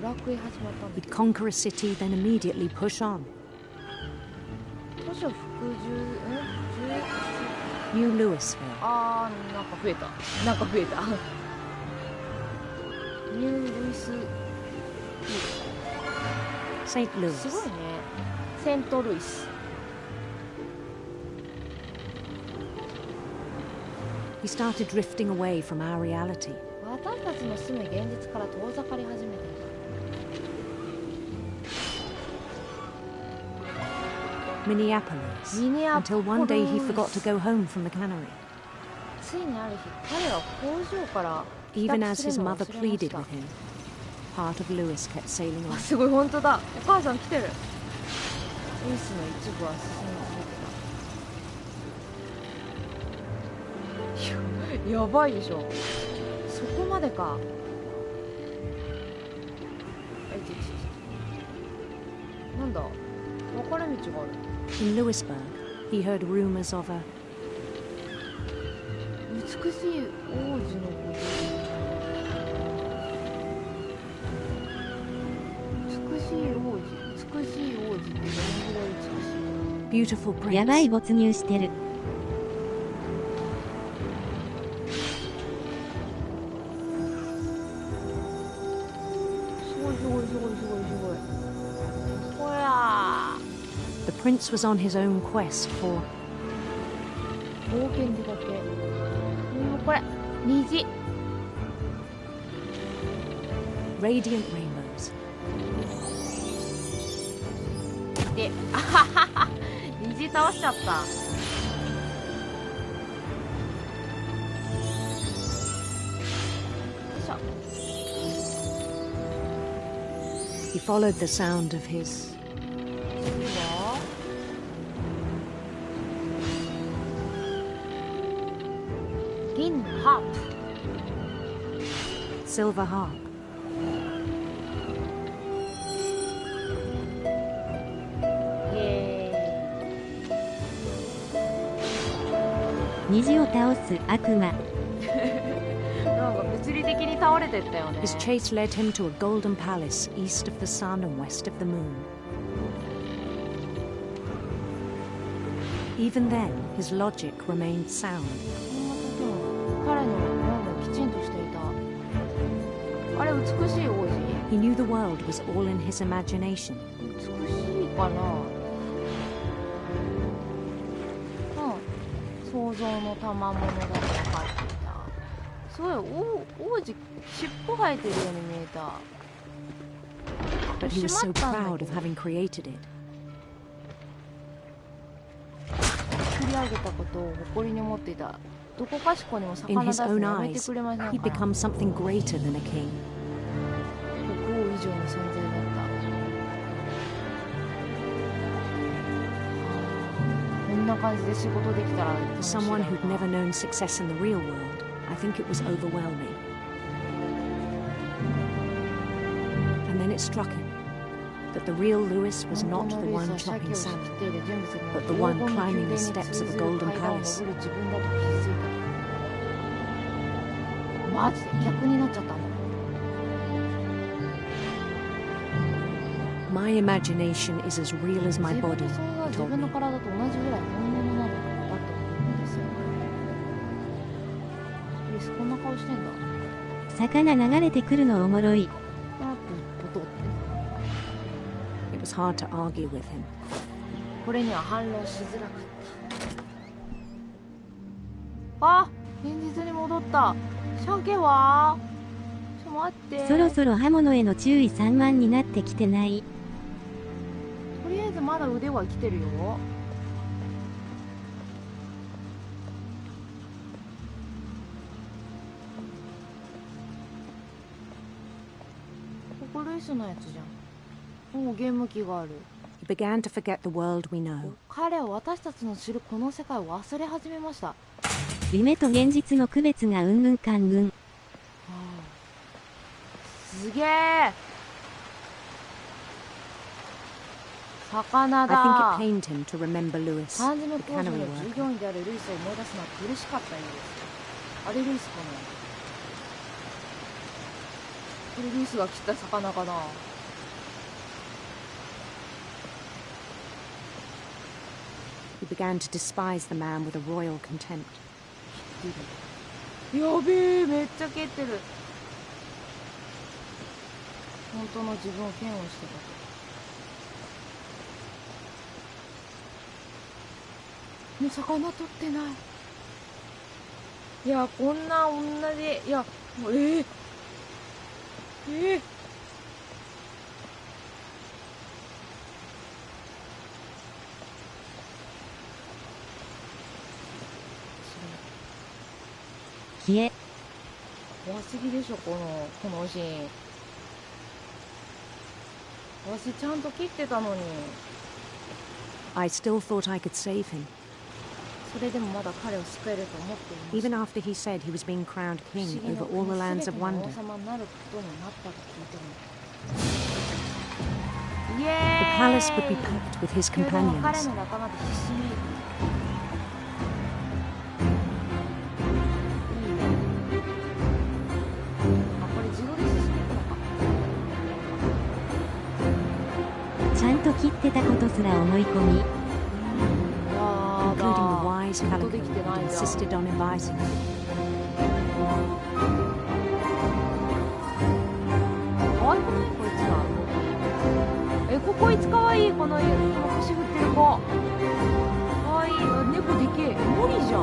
ドラクエ始まったんだ He'd conquer a city, then immediately push on. 図書服従 New Louisville. あーなんか増えたニュールイス St. すごい Louis. ねセントルイス He started drifting away from our reality. 私たちの住む現実から遠ざかり始めていた Minneapolis. ミネアポ Until one day he forgot to go home from the cannery. ついにある日彼は工場から帰 Even 宅 as する his のを mother 忘れまし pleaded た with him, part of Lewis kept sailing あ on. すごい本当だお母さん来てるルイスの一部は進み続けたやばいでしょそこまでかなんだ分かれ道がある In Louisburg, he heard rumors of a 美しい王子のこと美しい王子ってどのぐらい美しい beautiful prince. やばい没入してる。すごいほら The prince was on his own quest for 冒険出かけこれ虹 radiant rainbows. であははは虹倒しちゃったよいしょ He followed the sound of his 次は銀のハープ silver harp. イエ虹を倒す悪魔。ーイなんか物理的に倒れてったよね His chase led him to a golden palace east of the sun and west of the moon. Even then, his logic remained sound. 彼の脳がきちんとしていたあれ美しい王子 He knew the world was all in his imagination. 美しいかな想像の賜物だと分かっていたすごい王子尻尾生えてるように見えた But he was so しまったんだ proud け of ど having created it. 作り上げたことを誇りに思っていたどこかしこにも In 魚出 his すの own やめて eyes, くれません he'd か become something greater than a king. 国王以上の存在だったこんな感じで仕事できたら For 楽しいだろ someone う who'd な never known success in the real world, I think it was overwhelming. And then it struck him that the real Lewis was not the one chopping salmon, but the one climbing the steps of a golden palace. マジで逆になっちゃったんだ My imagination is as real as my 自分 body, の想像は he 自 told 分の me. 体と同じぐらい本物なのだと思うんですよルイスこんな顔してんだ魚流れてくるのおもろい。あポトって It was hard to argue with him. これには反論しづらかったあ現実に戻戻った。鮭は待って。そろそろ刃物への注意散漫になってきてない？とりあえずまだ腕は生きてるよ。ここルイスのやつじゃん。おお、ゲーム機がある。He began to forget the world we know. 彼は私たちの知るこの世界を忘れ始めました。夢と現実の区別がうんぬんかんぬん。すげえ。魚だ。I think it pained him to remember Lewis, 缶詰 the 工場 cannery の従 worker. 業員であるルイスを思い出すのは苦しかったようです。あれルイスかな。これルイスが切った魚かな。He began to despise the man with a royal contempt. やべえ、めっちゃ蹴ってる。本当の自分を嫌悪してたと。ね、魚取ってない。いや、こんな同じ、いや、消え。怖すぎでしょ、このシーン。私ちゃんと切ってたのに。I still thought I could save him. それでもまだ彼を救えると思っていました。 Even after he said he was being crowned king over all the lands of wonder. 王様になることになったと聞いても。イ The エーイ。 palace would be packed with his 彼 companions. の仲間で必死に。いいね。あ、これ自動で進めるのか。ちゃんと切ってたことすら思い込み。Including the wise Calico who insisted on advising him. 可愛くないこいつら。こいつ可愛い。この腰振ってる子可愛い。猫でけえ。モリじゃん。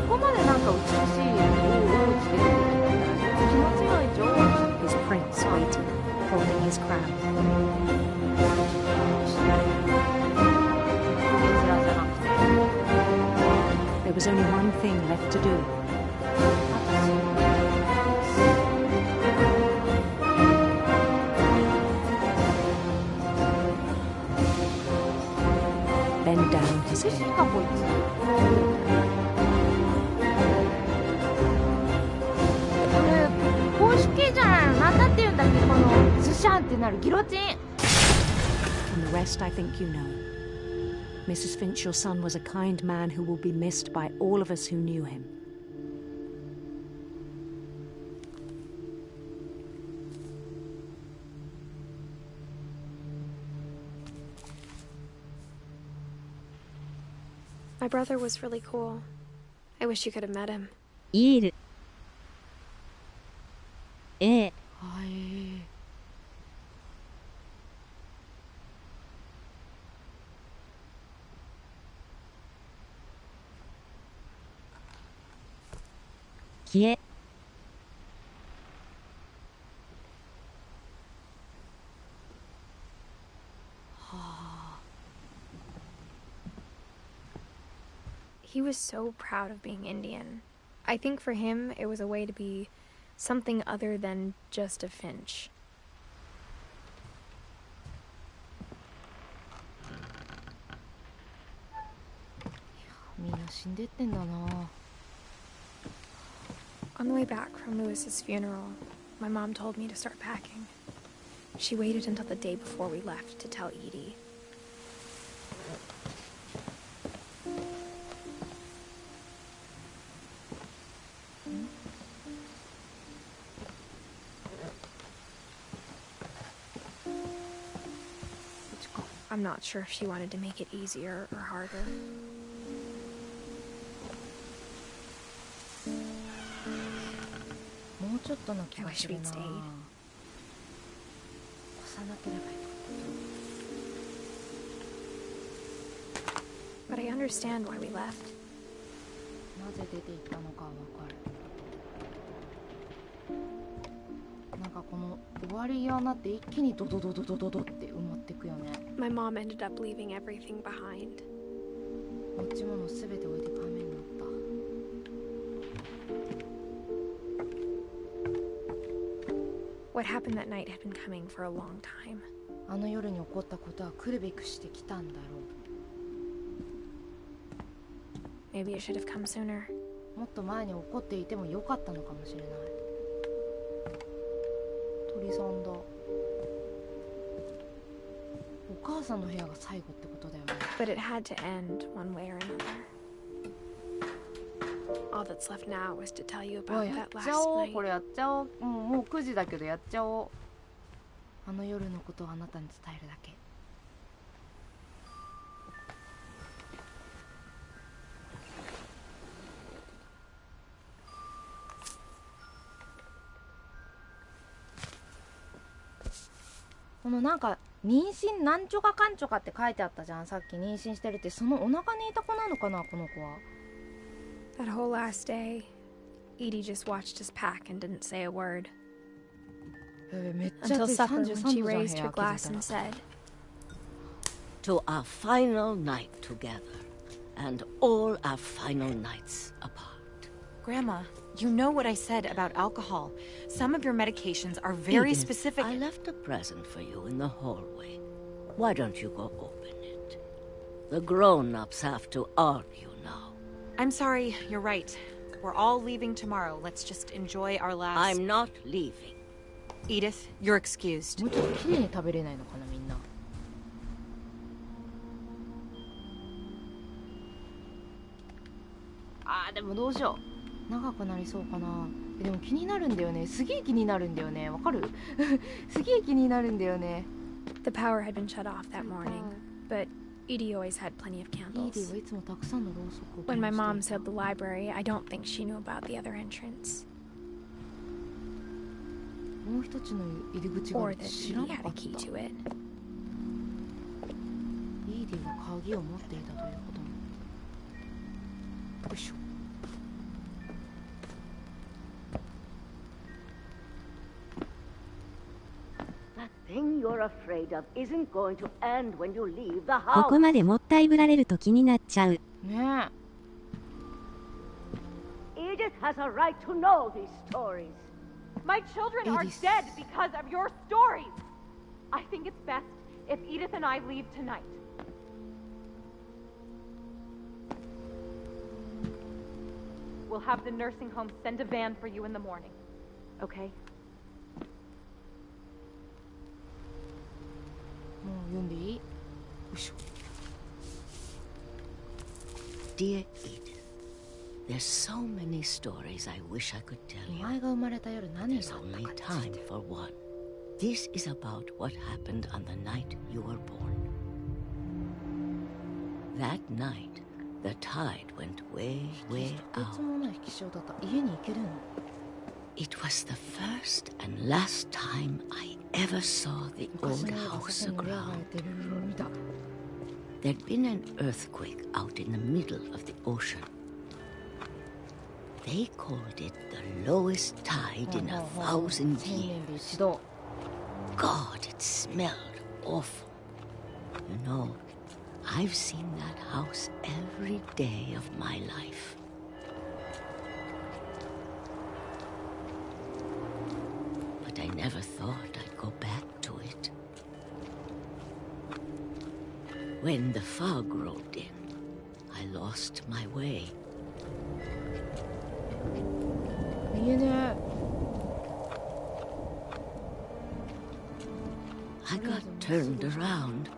ここまでなんか美しい王子で気持ちよい女王。 His prince waited, holding his crown. じゃなくて There was only one thing left to do. Bend down his 美しい head. かこいつ。これ公式系じゃないの。なんだって言うんだっけ、このズシャンってなるギロチン。 And the rest I think you know. Mrs. Finch, your son was a kind man who will be missed by all of us who knew him. My brother was really cool. I wish you could have met him. イール。はい。消え。He was so proud of being Indian. I think for him, it was a way to be something other than just a Finch. みんな死んでってんだな。 On the way back from Lewis's funeral, my mom told me to start packing. She waited until the day before we left to tell Edie. I'm not sure if she wanted to make it easier or harder. もうちょっとの気がするな。 I wish we'd stayed. さなければいい。 But I understand why we left. なぜ出て行ったのかわかる。なんかこの終わり際になって一気にドドドドドドドって埋まってくよね。 My mom ended up leaving everything behind. 持ち物すべて置いて仮面になった。 What happened that night had been coming for a long time. あの夜に起こったことは来るべくしてきたんだろう。 Maybe it should have come sooner. もっと前に起こっていてもよかったのかもしれない。鳥さんだ。お母さんの部屋が最後ってことだよね。 But it had to end one way or another. All that's left now is to tell you お about い、や that っちゃ last おう。 night. これやっちゃおう。もう9時だけどやっちゃおう。あの夜のことをあなたに伝えるだけ。このなんか妊娠なんちょかかんちょかって書いてあったじゃん。さっき妊娠してるって、そのお腹にいた子なのかな、この子は。 That whole last day, Edie just watched us pack and didn't say a word. めっちゃ Until 暑い。 supper 33 when 度 she じゃん、部屋 raised 気 her づいた glass ら。 and said, To our final night together, and all our final nights apart. Grandma, you know what I said about alcohol. Some of your medications are very Edith, specific. I left a present for you in the hallway. Why don't you go open it? The grown-ups have to argue now. I'm sorry, you're right. We're all leaving tomorrow. Let's just enjoy our last... I'm not leaving. Edith, you're excused. もうちょっと綺麗に食べれないのかな、みんな。でもどうしよう。長くなりそうかな。でも気になるんだよね。すげえ気になるんだよね。わかる？すげえ気になるんだよね。 the power had been shut off that morning, but Edie always had plenty of イーディ candles. はいつもたくさんのろうそくを When my 灯 mom してい sealed た。 the library, I don't think she knew about the other entrance, もう一つの入り口があ or るって that 知ら Edie な had か a った。 key to it. イーディが鍵を持っていたということも。よいしょ。 That thing you're afraid of isn't going to end when you leave the こ house. こまでもったいぶられると気になっちゃう。ね Edith has a right to know these stories. My children are Edith. dead because of your stories. I think it's best if Edith and I leave tonight. We'll have the nursing home send a van for you in the morning. Okay? もう読んでいい？よいしょ。 Dear Edith, there's so many stories I wish I could tell お you. 前が生まれた夜何 There's があった only かについ time て。 for one. This is about what happened on the night you were born. That night, the tide went way, way とて out. つもない引き潮だった。家に行けるの？ It was the first and last time I ever saw the 昔 old の映画 house そこにレアが aground. れてるのを見た。 There'd been an earthquake out in the middle of the ocean. They called it the lowest tide in 1,000 1000年 years. で一度。 God, it smelled awful. You know, I've seen that house every day of my life. But I never thought I'd go back to it. When the fog rolled in, I lost my way. 見えねえ。 I got turned around.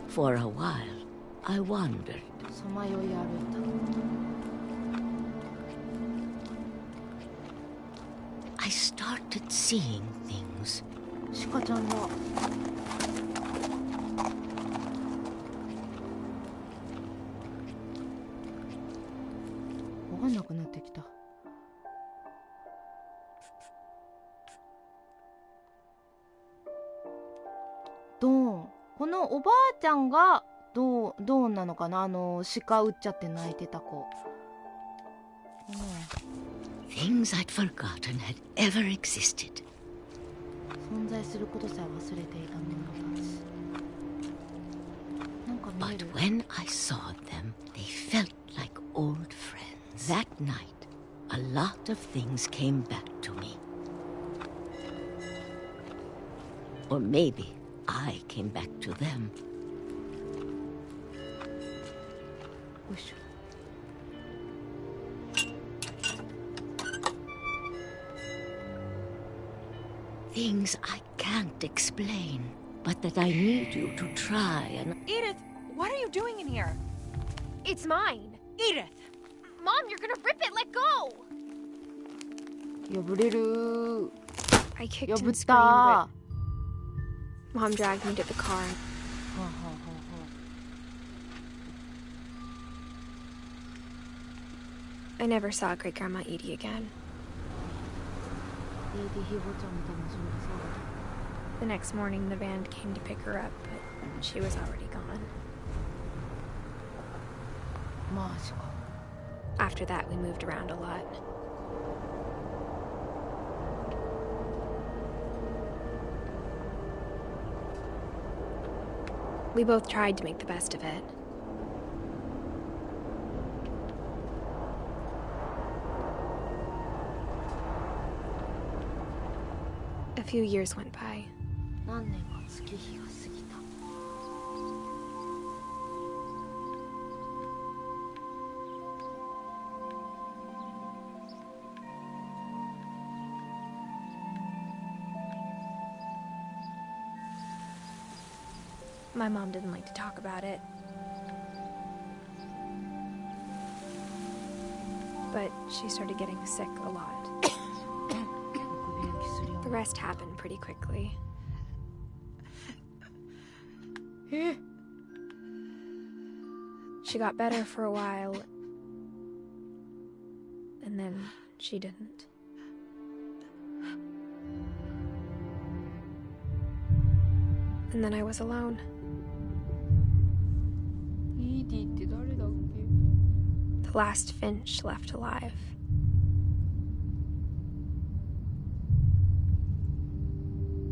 For a while, I wandered. さまよい歩いた。 I started seeing things cows. 鹿ちゃんだ。わかんなくなってきた。ドーン。このおばあちゃんがドーンなのかな、鹿撃っちゃって泣いてた子。Things I'd forgotten had ever existed. 存在することさえ忘れていたものたち。なんか見える。 But when I saw them, they felt like old friends. That night, a lot of things came back to me. Or maybe I came back to them. よいしょ。Things I can't explain, but that I need you to try and... Edith, what are you doing in here? It's mine. Edith! Mom, you're gonna rip it. Let go. 破れる。 I kicked 破 and った。 screamed, but Mom dragged me to the car. はあはあはあ。 I never saw Great Grandma Edie again. エイディひいぼちゃんみたいなそれでさ。 The next morning, the band came to pick her up, but she was already gone. マジか。 After that, we moved around a lot. We both tried to make the best of it. A few years went by. 何年か月日が過ぎた。My mom didn't like to talk about it. But she started getting sick a lot. The rest happened pretty quickly. She got better for a while, and then she didn't. And then I was alone. イーディって誰だっけ？ The last Finch left alive.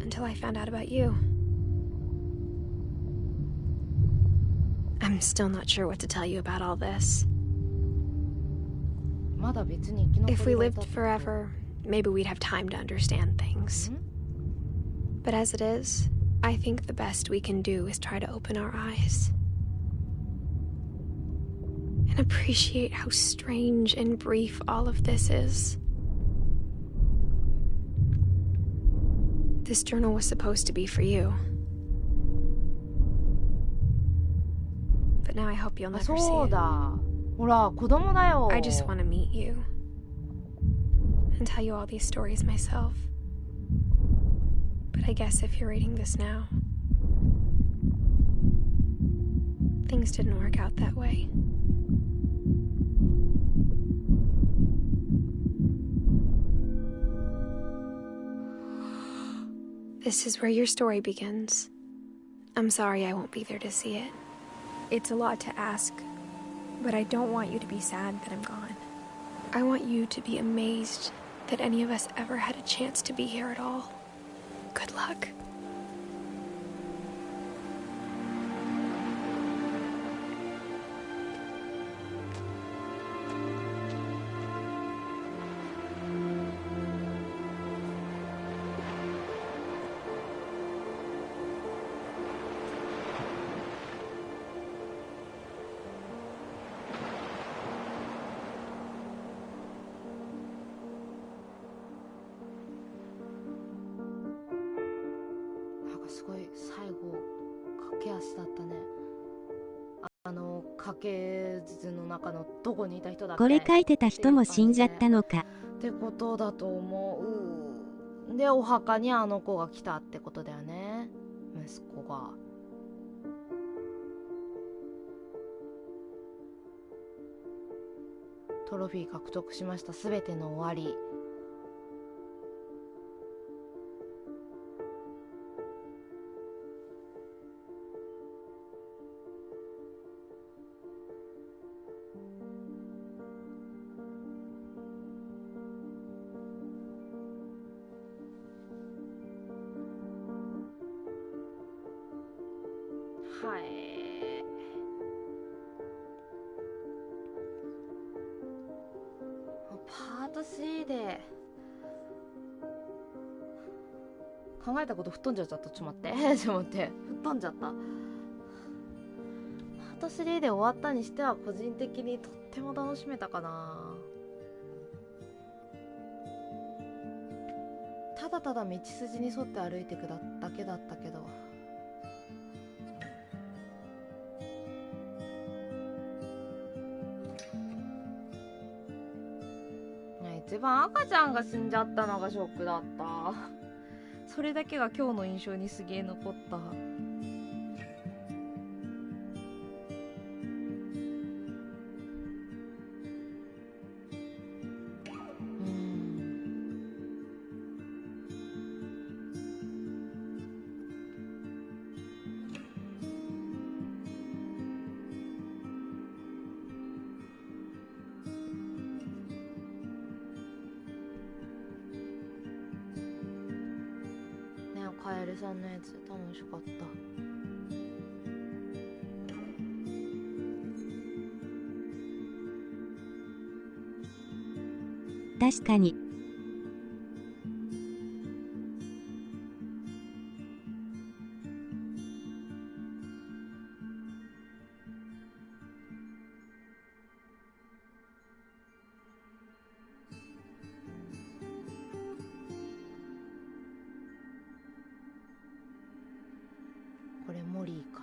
Until I found out about you. I'm still not sure what to tell you about all this. まだ別に生き残り If we がいた lived ってこと。 forever, maybe we'd have time to understand things. But as it is, I think the best we can do is try to open our eyes. And appreciate how strange and brief all of this is. This journal was supposed to be for you. But now I hope you'll あ、 never see そう it. だ。ほら、子供だよ。 I just want to meet you. And tell you all these stories myself. But I guess if you're reading this now, things didn't work out that way. This is where your story begins. I'm sorry I won't be there to see it. It's a lot to ask, but I don't want you to be sad that I'm gone. I want you to be amazed that any of us ever had a chance to be here at all. Good luck.すごい最後駆け足だったね。駆け図の中のどこにいた人だっけ？これ書いてた人も死んじゃったのか。ってことだと思う。でお墓にあの子が来たってことだよね、息子が。トロフィー獲得しました。すべての終わり。はい。パート3で考えたこと吹っ飛んじゃった。ちょっと待ってちょっと待って、吹っ飛んじゃった。パート3で終わったにしては個人的にとっても楽しめたかな。ただただ道筋に沿って歩いてくだけだったけど、一番赤ちゃんが死んじゃったのがショックだった。それだけが今日の印象にすげえ残った。カエルさんのやつ楽しかった。確かに。これモリーか。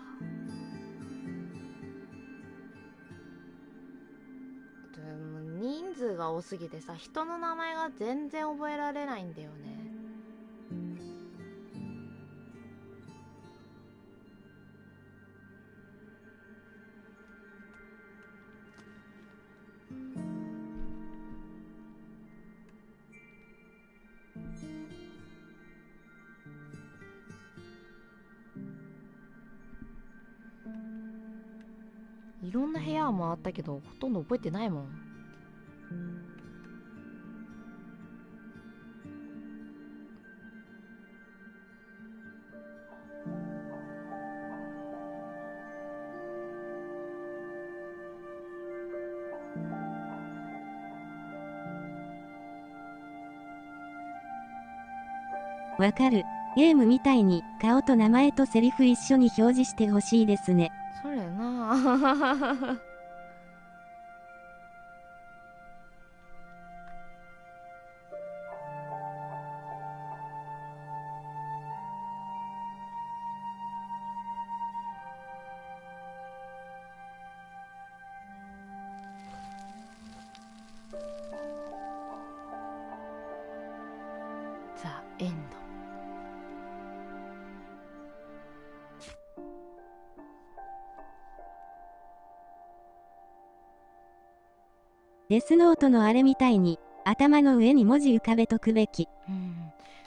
でも人数が多すぎてさ、人の名前が全然覚えられないんだよね。いろんな部屋は回ったけどほとんど覚えてないもん。わかる。ゲームみたいに顔と名前とセリフ一緒に表示してほしいですね。それなあザ・エンド。デスノートのあれみたいに頭の上に文字浮かべとくべき。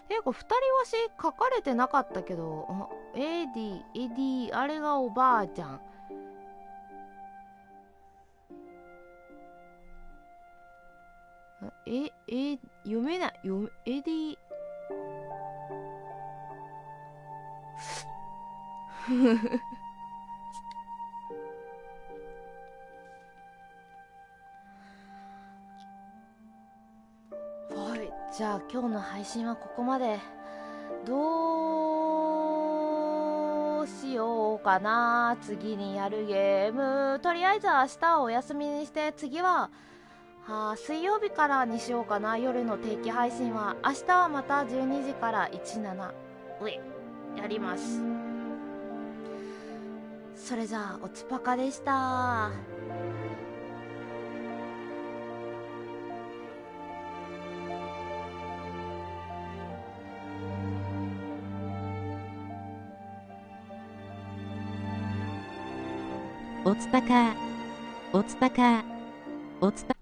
ていうか2人わし書かれてなかったけど、エディあれがおばあちゃん。読めない。エディはい、じゃあ今日の配信はここまで。どうしようかな、次にやるゲーム。とりあえず明日はお休みにして、次は水曜日からにしようかな。夜の定期配信は明日はまた12時から17やります。それじゃあおつぱかでした。おつぱかー、おつぱかー、おつぱ